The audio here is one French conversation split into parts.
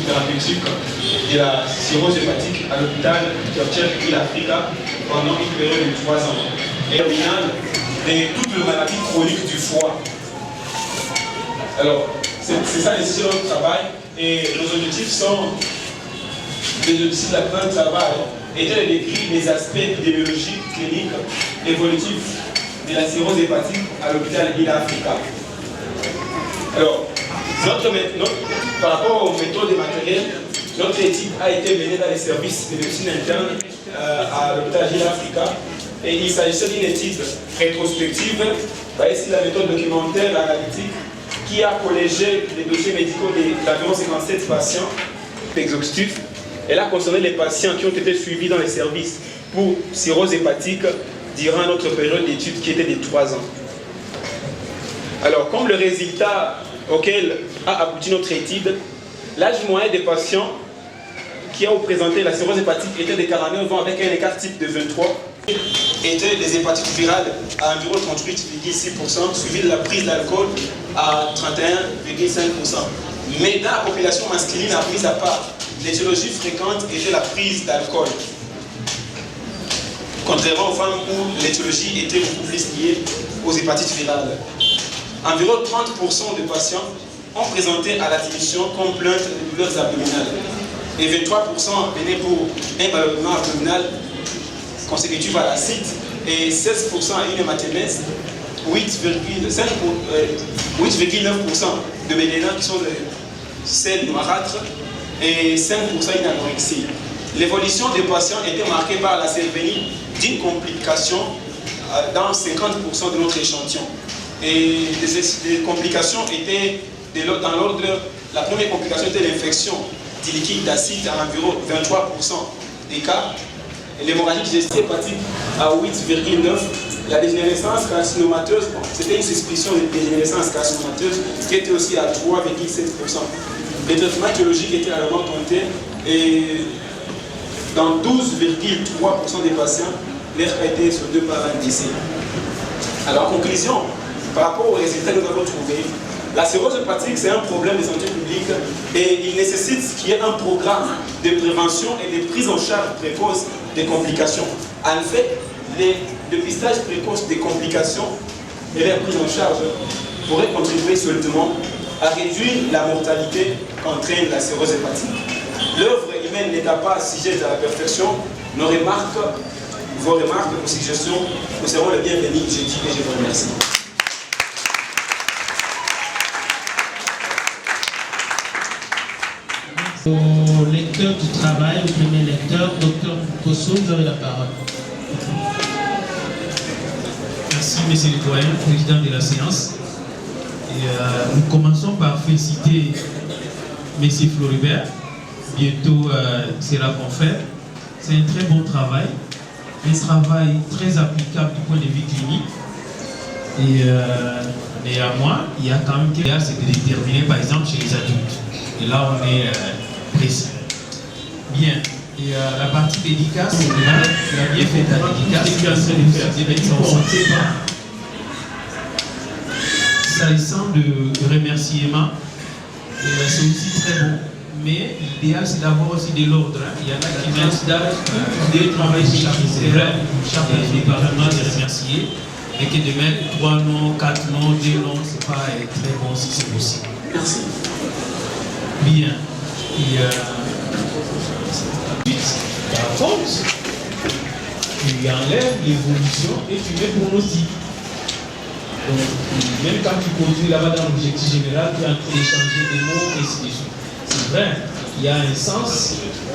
thérapeutique de la cirrhose hépatique à l'hôpital Dr. Hill Africa pendant une période de 3 ans. Et terminale de toutes les maladies chroniques du foie. Alors, c'est ça les notre travail. Et nos objectifs sont, les objectifs de la plan de travail étaient de décrire les aspects épidémiologiques, cliniques, évolutifs de la cirrhose hépatique à l'hôpital Hill Africa. Alors, par rapport aux méthodes et matériels, notre étude a été menée dans les services de médecine interne à l'hôpital Hill Africa. Et il s'agissait d'une étude rétrospective, ici la méthode documentaire analytique, qui a collégé les dossiers médicaux d'environ 57 patients exhaustifs. Elle a concerné les patients qui ont été suivis dans les services pour cirrhose hépatique durant notre période d'étude qui était de 3 ans. Alors, comme le résultat auquel a abouti notre étude, l'âge moyen des patients qui ont présenté la cirrhose hépatique était de 49 ans avec un écart type de 23, étaient des hépatites virales à environ 38,6%, suivi de la prise d'alcool à 31,5%. Mais dans la population masculine, à mise à part, l'étiologie fréquente était la prise d'alcool. Contrairement aux femmes où l'étiologie était beaucoup plus liée aux hépatites virales. Environ 30% des patients ont présenté à la diminution comme plainte de douleurs abdominales. Et 23% venaient pour un ballonnement abdominal consécutif à l'acide et 16% à une hématémèse, 8,9% de mélénas qui sont des selles noirâtres et 5% une anorexie. L'évolution des patients était marquée par la survenue d'une complication dans 50% de notre échantillon. Et les complications étaient dans l'ordre, la première complication était l'infection du liquide d'acide à environ 23% des cas. L'hémorragie digestive hépatique à 8,9%. La dégénérescence carcinomateuse, c'était une suspicion de dégénérescence carcinomateuse qui était aussi à 3,7%. Les traitements étiologiques étaient alors comptés et dans 12,3% des patients, l'air a été sur 2 par un décès. Alors en conclusion, par rapport aux résultats que nous avons trouvés, la cirrhose hépatique, c'est un problème de santé publique et il nécessite qu'il y ait un programme de prévention et de prise en charge précoce des complications. En fait, le dépistage précoce des complications et leur prise en charge pourrait contribuer seulement à réduire la mortalité qu'entraîne la cirrhose hépatique. L'œuvre humaine n'étant pas sujet à la perfection, vos remarques, vos suggestions, nous serons les bienvenus. Je dis et je vous remercie. Au lecteur du travail, au premier lecteur, Dr Kosso, vous avez la parole. Merci, Monsieur le doyen, président de la séance. Et, nous commençons par féliciter M. Floribert, bientôt sera confrère. C'est un très bon travail, un travail très applicable du point de vue clinique. Et néanmoins, il y a quand même quelque chose, c'est de déterminer par exemple chez les adultes. Et là, on est précis. Bien. Et la partie dédicace, là, il a bien fait la dédicace. S'agissant de remerciements, c'est aussi très bon. Mais l'idéal, c'est d'avoir aussi de l'ordre. Il y en a qui mettent de travailler sur chaque département de remercier, et que de mettre 3 noms, 4 noms, 2 noms, c'est pas très bon si c'est possible. Merci. Bien. Et par contre, tu enlèves l'évolution et tu mets pronostic. Donc, même quand tu continues là-bas dans l'objectif général, tu es en train d'échanger des mots et ainsi de suite. C'est vrai, il y a un sens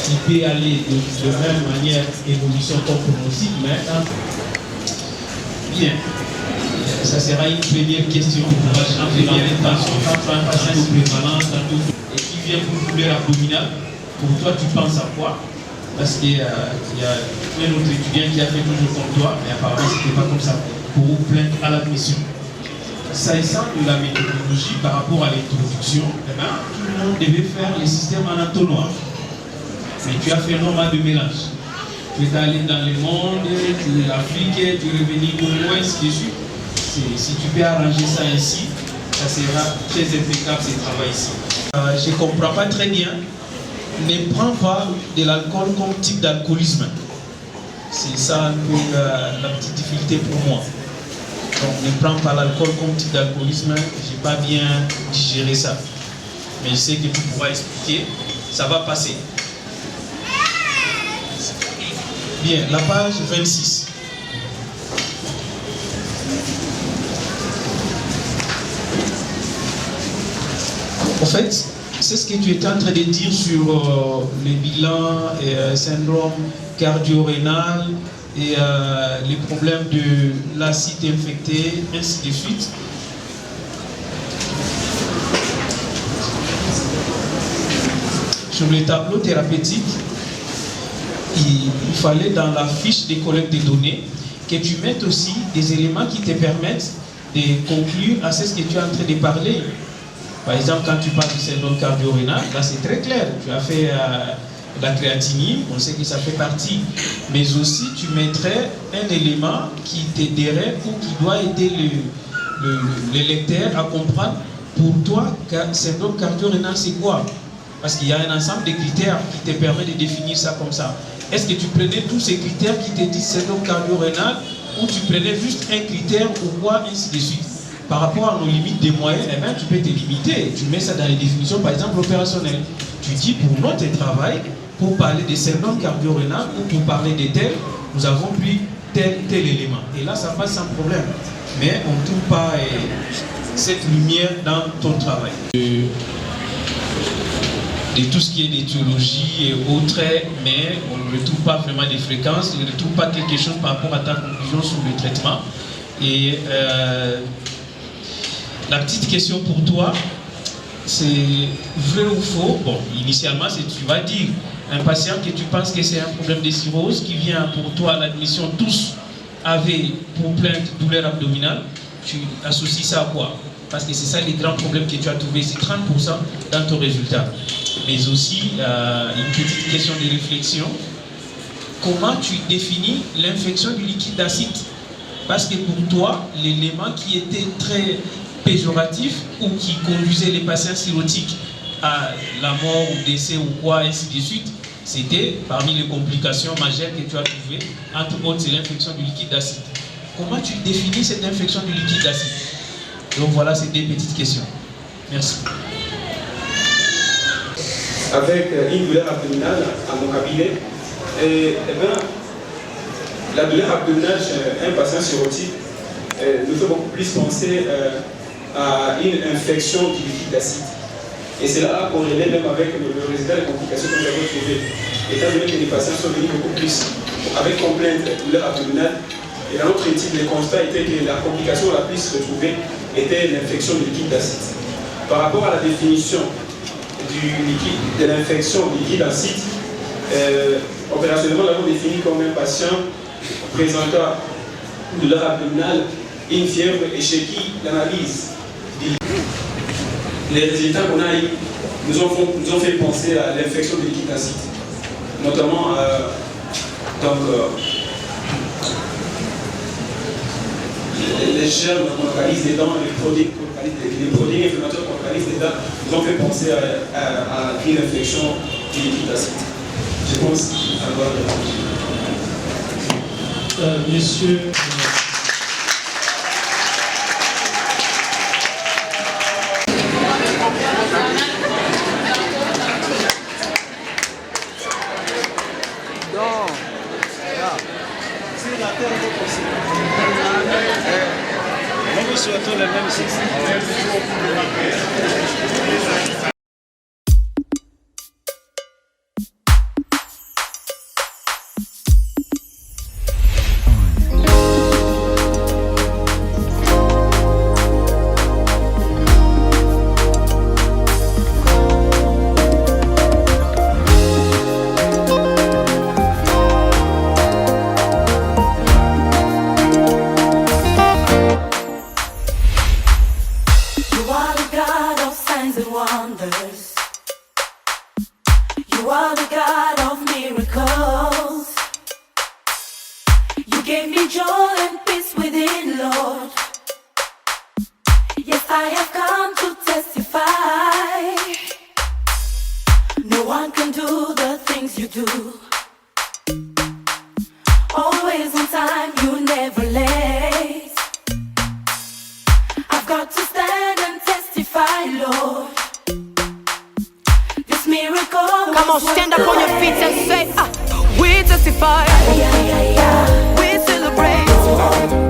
qui peut aller de même manière évolution comme pronostic, mais bien. Ça sera une première question. On va changer bien l'intention. Quand tu as un patient prévalent, et qui vient pour une douleur abdominale, pour toi, tu penses à quoi? Parce qu'il y a un autre étudiant qui a fait toujours comme toi, mais apparemment, ce n'était pas comme ça. Pour vous plaindre à l'admission. S'agissant de la méthodologie par rapport à l'introduction, eh bien, tout le monde devait faire le système en entonnoir. Mais tu as fait un normal de mélange. Tu es allé dans le monde, tu es l'Afrique, tu es revenu au moins, ainsi de suite. Si tu peux arranger ça ainsi, ça sera très impeccable ce travail ici. Je ne comprends pas très bien ne prends pas de l'alcool comme type d'alcoolisme. C'est ça un peu la petite difficulté pour moi. Donc ne prends pas l'alcool comme type d'alcoolisme, je n'ai pas bien digéré ça. Mais je sais que tu pourras expliquer, ça va passer. Bien, la page 26. En fait, c'est ce que tu étais en train de dire sur les bilans et syndrome cardio-rénal et les problèmes de l'acide infecté, ainsi de suite. Sur les tableaux thérapeutiques, il fallait dans la fiche de collecte de données que tu mettes aussi des éléments qui te permettent de conclure à ce que tu es en train de parler. Par exemple, quand tu parles du syndrome cardio-rénal, là c'est très clair. Tu as fait la créatinine, on sait que ça fait partie. Mais aussi, tu mettrais un élément qui t'aiderait ou qui doit aider le lecteur à comprendre pour toi que syndrome cardio-rénal c'est quoi. Parce qu'il y a un ensemble de critères qui te permet de définir ça comme ça. Est-ce que tu prenais tous ces critères qui te disent syndrome cardio-rénal ou tu prenais juste un critère ou quoi, ainsi de suite? Par rapport à nos limites des moyens, eh bien, tu peux te limiter. Tu mets ça dans les définitions, par exemple, opérationnelles. Tu dis pour notre travail, pour parler de syndrome cardio-rénal ou pour parler de tel, nous avons pris tel élément. Et là, ça passe sans problème. Mais on ne trouve pas cette lumière dans ton travail. De tout ce qui est d'étiologie et autres, mais on ne retrouve pas vraiment des fréquences, on ne retrouve pas quelque chose par rapport à ta conclusion sur le traitement. Et la petite question pour toi, c'est vrai ou faux? Bon, initialement, tu vas dire un patient que tu penses que c'est un problème de cirrhose qui vient pour toi à l'admission, tous avaient pour plainte douleur abdominale, tu associes ça à quoi? Parce que c'est ça les grands problèmes que tu as trouvé, c'est 30% dans ton résultat. Mais aussi, une petite question de réflexion, comment tu définis l'infection du liquide d'acide? Parce que pour toi, l'élément qui était très péjoratif ou qui conduisait les patients cirrhotiques à la mort ou décès ou quoi, ainsi de suite, c'était parmi les complications majeures que tu as trouvées, entre autres, c'est l'infection du liquide d'acide. Comment tu définis cette infection du liquide d'acide? Donc voilà, c'est des petites questions. Merci. Avec une douleur abdominale à mon cabinet, et bien, la douleur abdominale chez un patient cirrhotique nous fait beaucoup plus penser à une infection du liquide d'acide. Et cela a corrélé même avec le résultat des complications que nous avons trouvées. Étant donné que les patients sont venus beaucoup plus avec complainte de douleur abdominale, et dans notre étude, le constat était que la complication la plus retrouvée était l'infection du liquide d'acide. Par rapport à la définition de l'infection du liquide acide, opérationnellement, nous l'avons défini comme un patient présentant une douleur abdominale, une fièvre et chez qui l'analyse, les résultats qu'on a eu nous ont fait penser à l'infection du liquide acide, notamment les germes qu'on localise dedans, les produits inflammatoires qu'on localise dedans, nous ont fait penser à une infection du liquide acide. Je pense avoir répondu. Monsieur. Nous souhaitons le même succès. You are the God of miracles. You gave me joy and peace within, Lord. Yes, I have come to testify. No one can do the things you do. Always on time, you never late. I've got to stand and testify, Lord. This miracle. Come on, stand up on your feet and say, we testify. We celebrate.